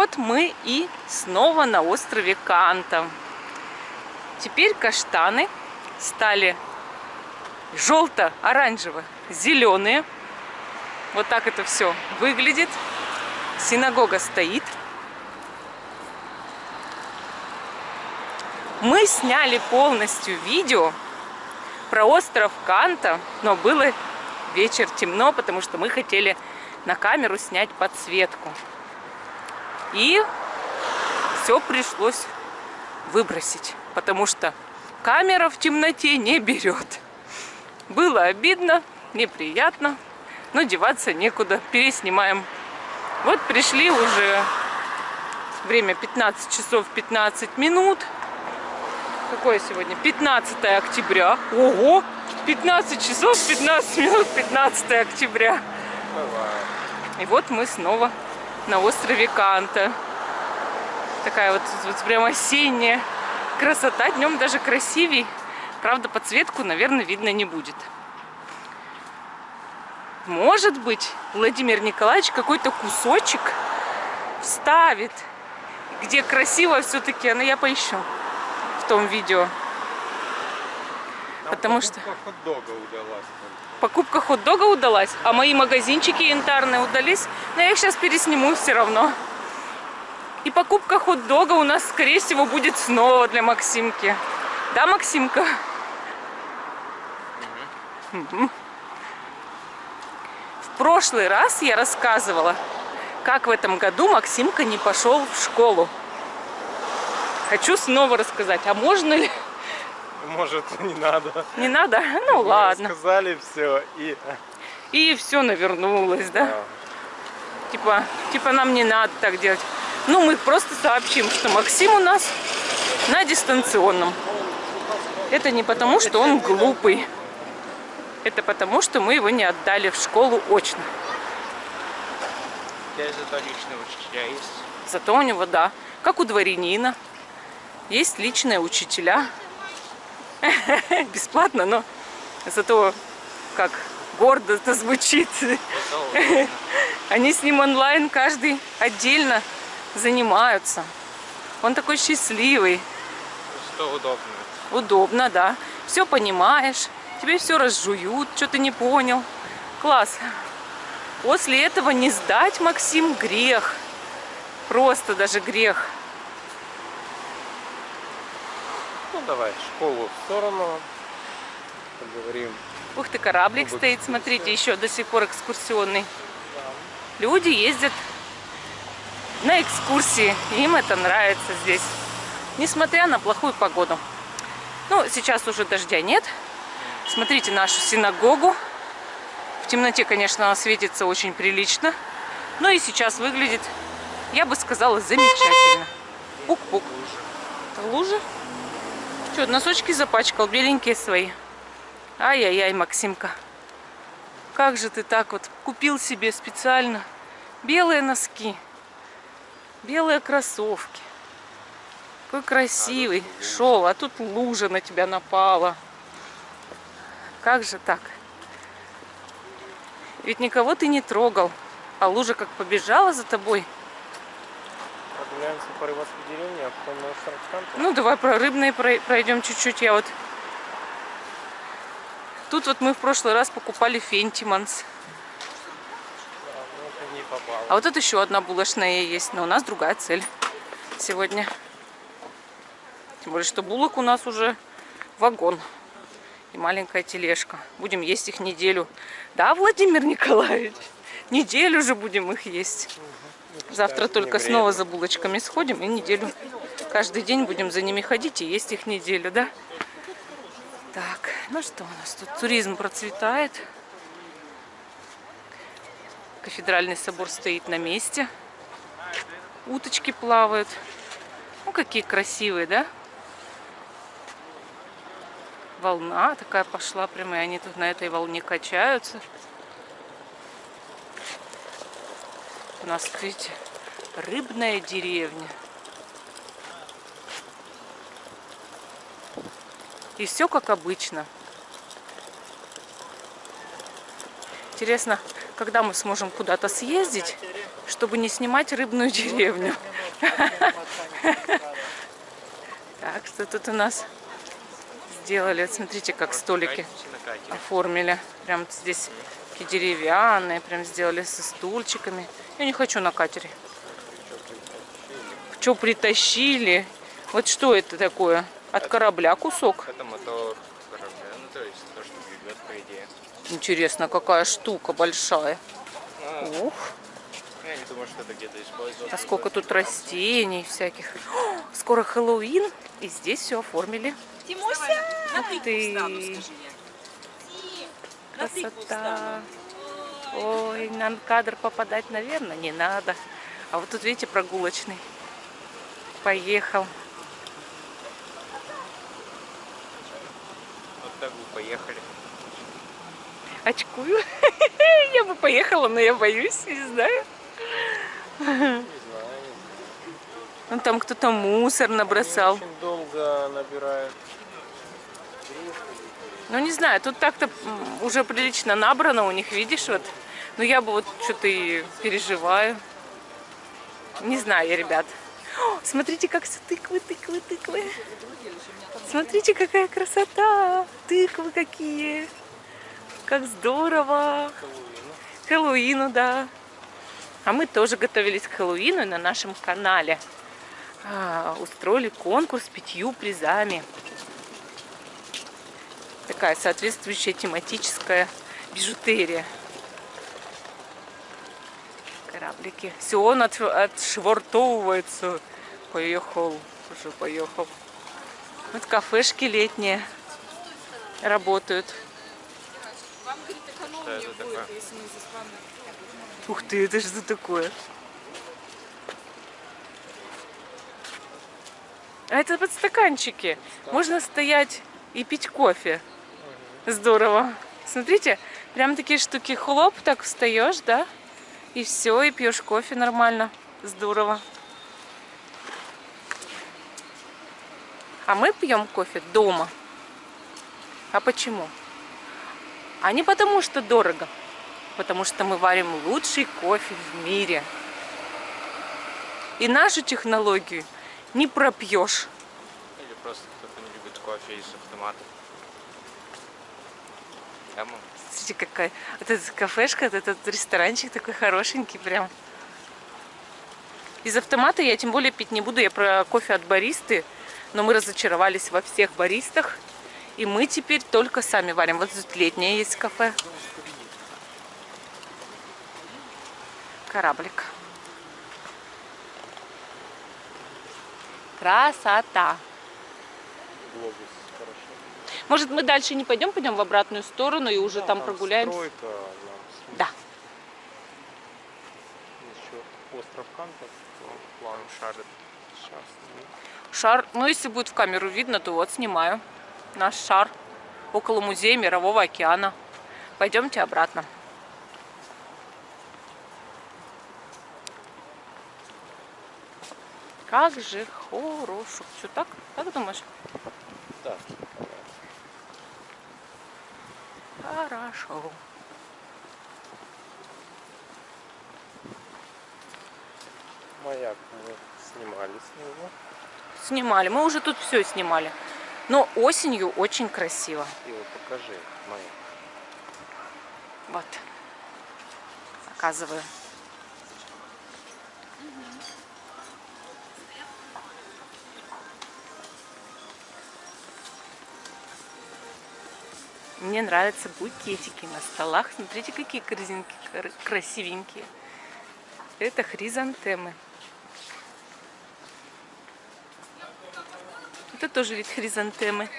вот мы и снова на острове Канта. Теперь каштаны стали желто-оранжево-зеленые. Вот так это все выглядит. Синагога стоит. Мы сняли полностью видео про остров Канта, но было вечер, темно, потому что мы хотели на камеру снять подсветку. И все пришлось выбросить, потому что камера в темноте не берет. Было обидно, неприятно, но деваться некуда. Переснимаем. Вот пришли уже время 15 часов 15 минут. Какое сегодня? 15 октября. Ого! 15 часов 15 минут 15 октября. И вот мы снова на острове Канта. Такая вот прям осенняя красота. Днем даже красивей. Правда, подсветку, наверное, видно не будет. Может быть, Владимир Николаевич какой-то кусочек вставит, где красиво все-таки. Но я поищу в том видео. Потому что хот-дога удалась. Покупка хот-дога удалась, а мои магазинчики янтарные удались. Но я их сейчас пересниму все равно. И покупка хот-дога у нас, скорее всего, будет снова для Максимки. Да, Максимка? Угу. В прошлый раз я рассказывала, как в этом году Максимка не пошел в школу. Хочу снова рассказать. А можно ли? Может, не надо. Не надо? Ну ладно. Сказали все и все навернулось, да? Типа нам не надо так делать. Ну, мы просто сообщим, что Максим у нас на дистанционном. Это не потому, что он глупый. Это потому, что мы его не отдали в школу очно. Зато личные учителя есть. Зато у него, да, как у дворянина, есть личные учителя. Бесплатно, но зато как гордо это звучит. Они с ним онлайн каждый отдельно занимаются. Он такой счастливый. Что удобно. Удобно, да. Все понимаешь, тебе все разжуют, что ты не понял. Класс. После этого не сдать, Максим, грех. Просто даже грех. Ну давай, школу в сторону. Поговорим. Ух ты, кораблик стоит, смотрите, еще до сих пор экскурсионный. Люди ездят на экскурсии, им это нравится здесь, несмотря на плохую погоду. Ну, сейчас уже дождя нет. Смотрите нашу синагогу. В темноте, конечно, она светится очень прилично, но и сейчас выглядит, я бы сказала, замечательно. Пук-пук. Это лужа? Что, носочки запачкал, беленькие свои. Ай-яй-яй, Максимка. Как же ты так вот купил себе специально белые носки, белые кроссовки. Какой красивый. Шел, а тут лужа на тебя напала. Как же так? Ведь никого ты не трогал, а лужа как побежала за тобой. Прогуляемся по рыбацкой деревне, а потом на остров Канта. Ну, давай про рыбные пройдем чуть-чуть. Я вот... Тут вот мы в прошлый раз покупали Фентиманс. А вот тут еще одна булочная есть, но у нас другая цель сегодня. Тем более, что булок у нас уже вагон и маленькая тележка. Будем есть их неделю. Да, Владимир Николаевич? Неделю же будем их есть. Завтра только снова за булочками сходим и неделю. Каждый день будем за ними ходить и есть их неделю, да? Так, ну что у нас тут? Туризм процветает. Кафедральный собор стоит на месте. Уточки плавают. Ну, какие красивые, да? Волна такая пошла прямо, и они тут на этой волне качаются. У нас, видите, рыбная деревня. И все как обычно. Интересно, когда мы сможем куда-то съездить, чтобы не снимать рыбную деревню. Так, что тут у нас сделали? Вот смотрите, как столики оформили. Прям здесь такие деревянные, прям сделали со стульчиками. Я не хочу на катере. Что притащили? Вот что это такое? От корабля кусок? Это мотор корабля, ну то есть то, что двигает, по идее. Интересно, какая штука большая. Ух, Я не думаю, что это где-то используется. а сколько тут растений всяких. О, скоро Хэллоуин, и здесь все оформили. Тимуся! Ух ты! Красота! Ой, на кадр попадать, наверное, не надо. А вот тут, видите, прогулочный. Поехал. Вот так бы поехали. Очкую. Я бы поехала, но я боюсь, не знаю. Не знаю. Ну там кто-то мусор набросал. Очень долго набирают. Ну не знаю, тут так-то уже прилично набрано у них, видишь, вот. Но я бы вот что-то и переживаю. Не знаю я, ребят. О, смотрите, как все тыквы, тыквы, тыквы. Смотрите, какая красота. Тыквы какие. Как здорово. К Хэллоуину, да. А мы тоже готовились к Хэллоуину и на нашем канале. Устроили конкурс с 5 призами. Такая соответствующая тематическая бижутерия. Кораблики. Все, он отшвартовывается. Поехал. Уже поехал. Вот кафешки летние работают. Вам, говорит, экономнее Что это будет, такое? если мы здесь ванну. Ух ты, это что такое? А это подстаканчики. Можно стоять и пить кофе. Здорово. Смотрите, прям такие штуки. Хлоп, так встаешь, да? И все, и пьешь кофе нормально. Здорово. А мы пьем кофе дома. А почему? А не потому, что дорого. Потому что мы варим лучший кофе в мире. И нашу технологию не пропьешь. Или просто кто-то не любит кофе из автомата. Прямо. Смотрите, какая. Вот эта кафешка, вот этот ресторанчик такой хорошенький прям. Из автомата я тем более пить не буду. Я про кофе от баристы. Но мы разочаровались во всех баристах. И мы теперь только сами варим. Вот тут летнее есть кафе. Кораблик. Красота. Глобус, хорошо. Может, мы дальше не пойдем, пойдем в обратную сторону и уже там прогуляемся? Стройка, Да. Еще остров Канта. План шарит. Сейчас. Шар, ну если будет в камеру видно, то вот снимаю наш шар около музея Мирового океана. Пойдемте обратно. Как же хорошо. Все так? Как думаешь? Да. Хорошо. Маяк мы снимали с него. Снимали. Мы уже тут все снимали. Но осенью очень красиво. И вот покажи маяк. Вот. Показываю. Мне нравятся букетики на столах. Смотрите, какие корзинки красивенькие. Это хризантемы. Это тоже ведь хризантемы.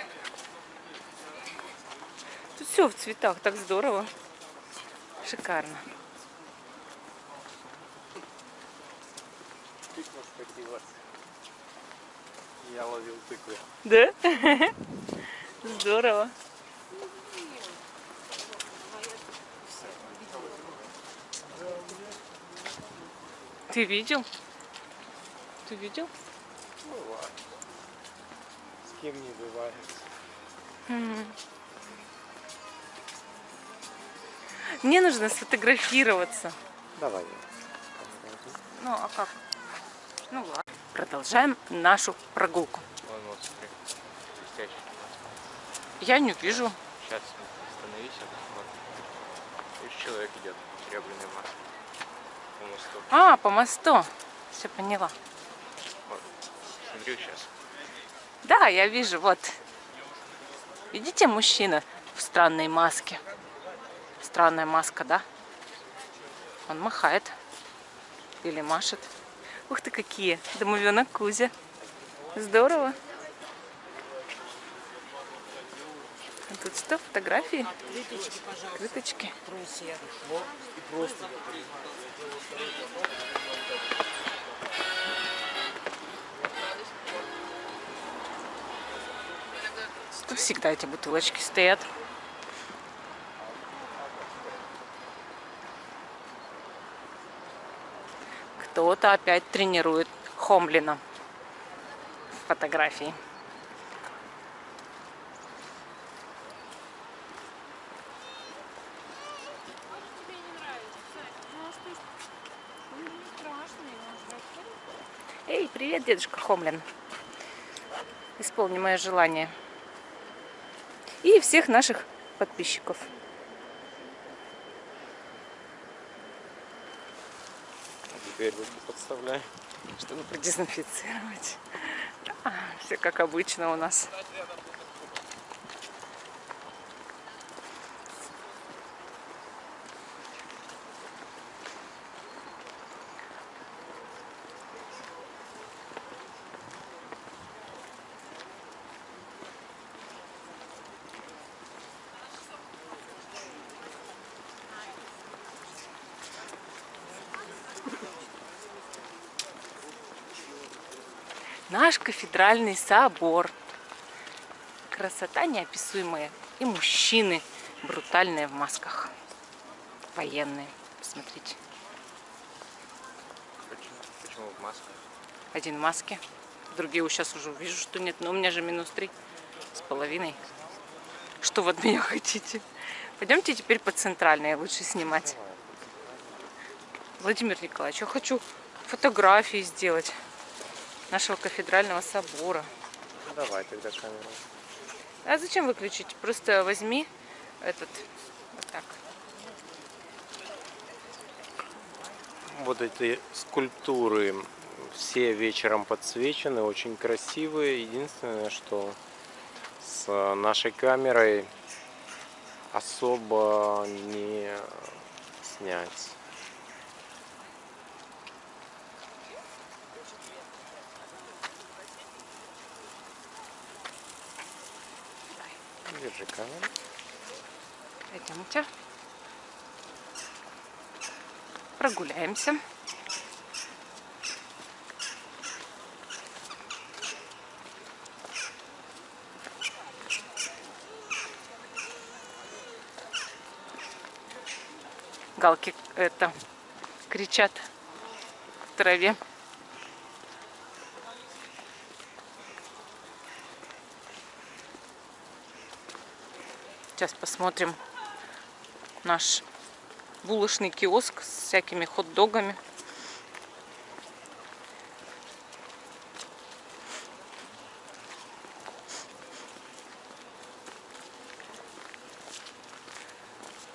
Тут все в цветах, так здорово. Шикарно. Тыква скатилась. Я ловил тыквы. Да? Здорово. Ты видел? Ты видел? Бывает. С кем не бывает. Мне нужно сфотографироваться. Давай. Ну, а как? Ну ладно. Продолжаем нашу прогулку. Вон, вот, смотри. Блестящий. Я не вижу. Сейчас остановись, вот. Видишь, человек идет в серебряной маске. По мосту. А, по мосту. Все поняла. Вот. Смотри сейчас. Да, я вижу, вот. Видите, мужчина в странной маске. Странная маска, да? Он махает. Или машет. Ух ты, какие. Домовенок Кузя. Здорово. А тут что, фотографии? Клеточки, пожалуйста. Клеточки. Просия. Просто. Тут всегда эти бутылочки стоят. Кто-то опять тренирует Хомлина в фотографии. Тебе не нравится, Сань? Ну, что ж, не страшно, его Эй, привет, дедушка Хомлин. Исполни мое желание. И всех наших подписчиков. Теперь руки подставляй. Чтобы продезинфицировать. Да, все как обычно у нас. Наш кафедральный собор. Красота неописуемая. И мужчины брутальные в масках. Военные. Посмотрите. Почему в масках? Один в маске. Другие сейчас уже вижу, что нет. Но у меня же -3,5. Что вы от меня хотите? Пойдемте теперь по центральной. Лучше снимать. Владимир Николаевич, я хочу фотографии сделать нашего кафедрального собора. Давай тогда камеру. А зачем выключить? Просто возьми этот, вот так. Вот эти скульптуры все вечером подсвечены, очень красивые. Единственное, что с нашей камерой особо не снять. Держи камеру. Пойдемте. Прогуляемся. Галки это кричат в траве. Сейчас посмотрим наш булочный киоск с всякими хот-догами.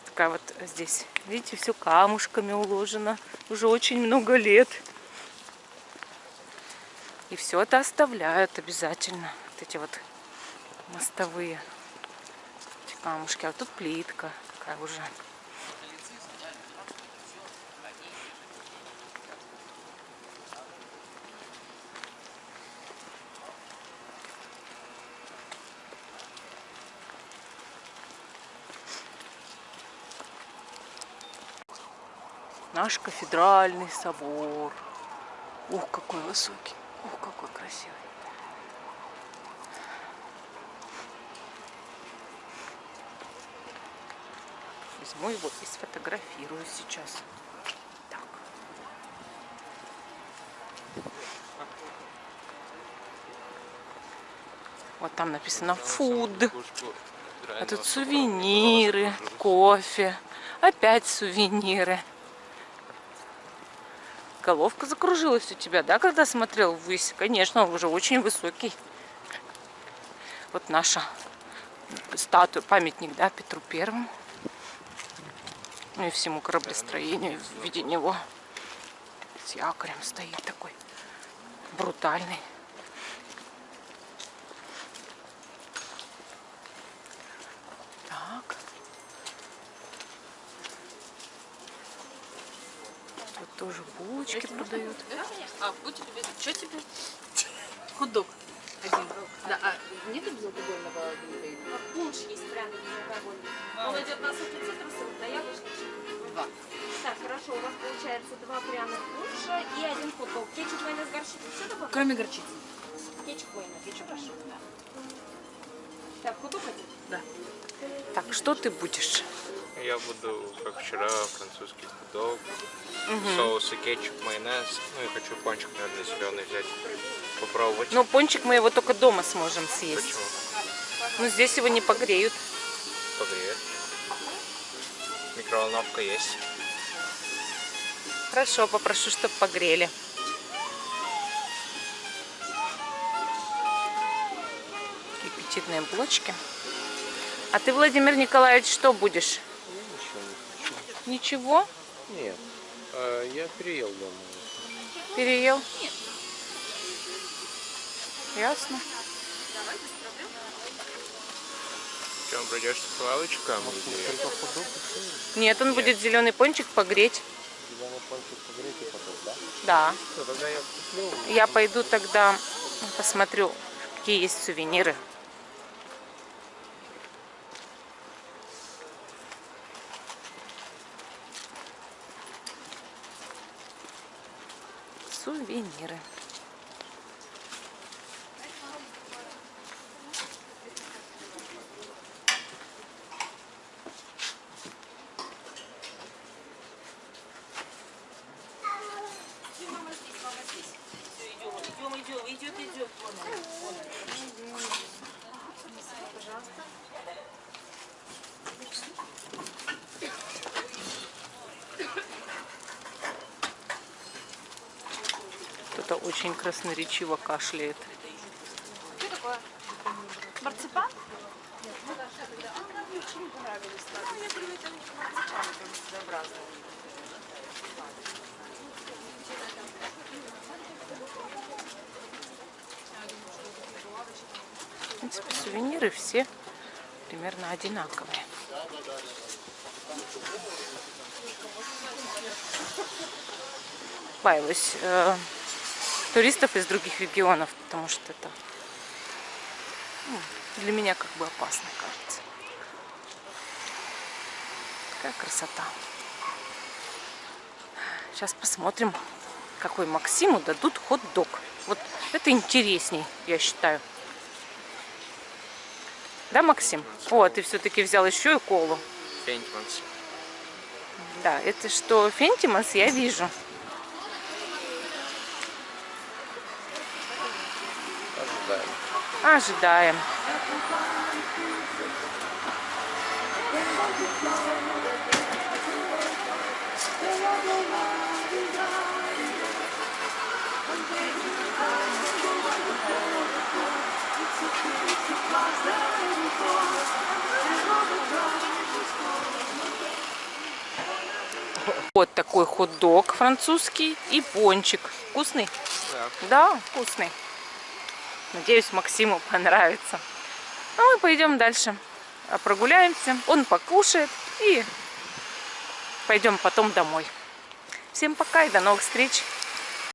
Такая вот здесь, видите, все камушками уложено. Уже очень много лет. И все это оставляют обязательно. Вот эти вот мостовые камушки, а вот тут плитка такая уже. Наш кафедральный собор. Ух, какой высокий. Ух, какой красивый. Возьму его и сфотографирую сейчас. Так. Вот там написано food. А тут сувениры, кофе. Опять сувениры. головка закружилась у тебя, да, когда смотрел ввысь? Конечно, он уже очень высокий. Вот наша статуя, памятник, да, Петру Первому. Ну и всему кораблестроению в виде него. С якорем стоит такой брутальный. Так. Тут тоже булочки продают. А, будь тебе... Что тебе? Хот-дог. Один. Да, а нет безалкогольного? Пунш есть пряный безалкогольный. Он идет на сухий цитрусовый, на яблочный. Два. Так, хорошо, у вас получается 2 пряных пунша и 1 хот-дог. Кетчуп, майонез, горчица, все добавить? Кроме горчицы. Кетчуп, майонез, хорошо. Так, хот-дог один? Да. Так, что ты будешь? Я буду, как вчера, французский хот-дог, соусы, кетчуп, майонез. Ну и хочу пончик, наверное, зеленый взять, попробовать. Ну, пончик мы его только дома сможем съесть. Почему? Но здесь его не погреют. Погреет. Микроволновка есть. Хорошо, попрошу, чтобы погрели. Такие аппетитные булочки. А ты, Владимир Николаевич, что будешь? Ничего? Нет, я переел дома. Переел? Ясно. Чем придешь с лавочком? Нет, он будет зеленый пончик погреть. Зеленый пончик погреть и потом, да? Да. Что, тогда я куплю. Я пойду тогда посмотрю, какие есть сувениры. Сувениры. Идет. Кто-то очень красноречиво кашляет. Что такое? Марципан? В принципе, сувениры все примерно одинаковые. Боюсь туристов из других регионов, потому что это для меня как бы опасно, кажется. Какая красота. Сейчас посмотрим, какой Максиму дадут хот-дог. Вот это интересней, я считаю. Да, Максим? О, ты все-таки взял еще и колу. Фентиманс. Да, это что, Фентиманс, я вижу. Ожидаем. Ожидаем. Вот такой хот-дог французский и пончик. Вкусный? Да. Да, вкусный. Надеюсь, Максиму понравится. А мы пойдем дальше. Прогуляемся, он покушает и пойдем потом домой. Всем пока и до новых встреч.